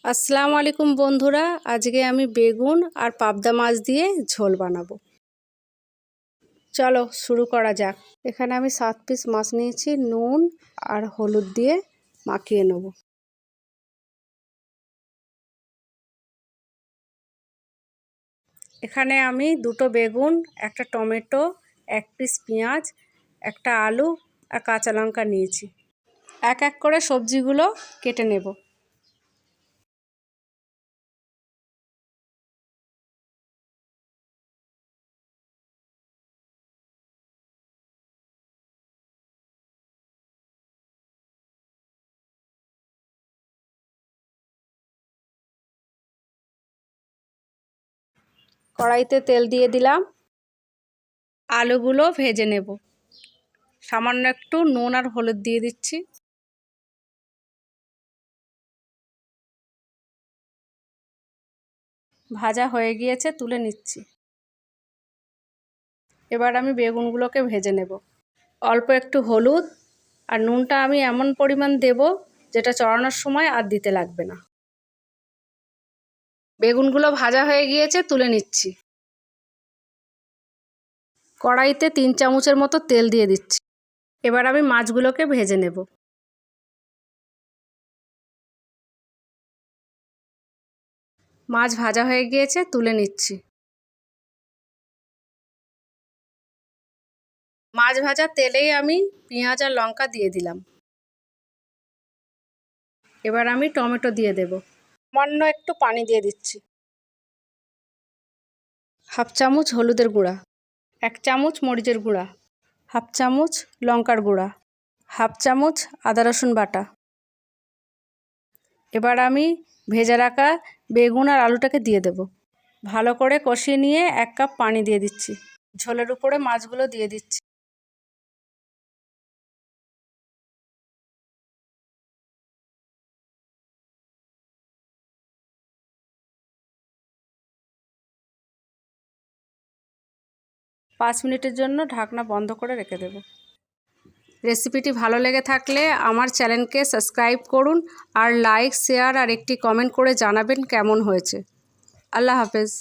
আসসালামু আলাইকুম বন্ধুরা, আজকে আমি বেগুন আর পাবদা মাছ দিয়ে ঝোল বানাবো। চলো শুরু করা যাক। এখানে আমি 7 পিস মাছ নিয়েছি, নুন আর হলুদ দিয়ে মাখিয়ে নেব। এখানে আমি 2টো বেগুন, একটা টমেটো, 1 পিস পেঁয়াজ, একটা আলু আর কাঁচা লঙ্কা নিয়েছি। এক এক করে সবজিগুলো কেটে নেব। কড়াইতে তেল দিয়ে দিলাম, আলুগুলো ভেজে নেব। সামান্য একটু নুন আর হলুদ দিয়ে দিচ্ছি। ভাজা হয়ে গিয়েছে, তুলে নিচ্ছি। এবার আমি বেগুনগুলোকে ভেজে নেব। অল্প একটু হলুদ আর নুনটা আমি এমন পরিমাণ দেব যেটা চড়ানোর সময় আর দিতে লাগবে না। বেগুনগুলো ভাজা হয়ে গিয়েছে, তুলে নিচ্ছি। কড়াইতে 3 চামচের মতো তেল দিয়ে দিচ্ছি। এবার আমি মাছগুলোকে ভেজে নেব। মাছ ভাজা হয়ে গিয়েছে, তুলে নিচ্ছি। মাছ ভাজা তেলেই আমি পেঁয়াজ আর লঙ্কা দিয়ে দিলাম। এবার আমি টমেটো দিয়ে দেব। সামান্য একটু পানি দিয়ে দিচ্ছি। হাফ চামচ হলুদের গুঁড়া, 1 চামচ মরিচের গুঁড়া, হাফ চামচ লঙ্কার গুঁড়া, হাফ চামচ আদা রসুন বাটা। এবার আমি ভেজে রাখা বেগুন আর আলুটাকে দিয়ে দেব। ভালো করে কষিয়ে নিয়ে 1 কাপ পানি দিয়ে দিচ্ছি। ঝোলের উপরে মাছগুলো দিয়ে দিচ্ছি। পাঁচ মিনিটের জন্য ঢাকনা বন্ধ করে রেখে দেব। রেসিপিটি ভালো লেগে থাকলে আমার চ্যানেলকে সাবস্ক্রাইব করুন আর লাইক, শেয়ার আর একটি কমেন্ট করে জানাবেন কেমন হয়েছে। আল্লাহ হাফেজ।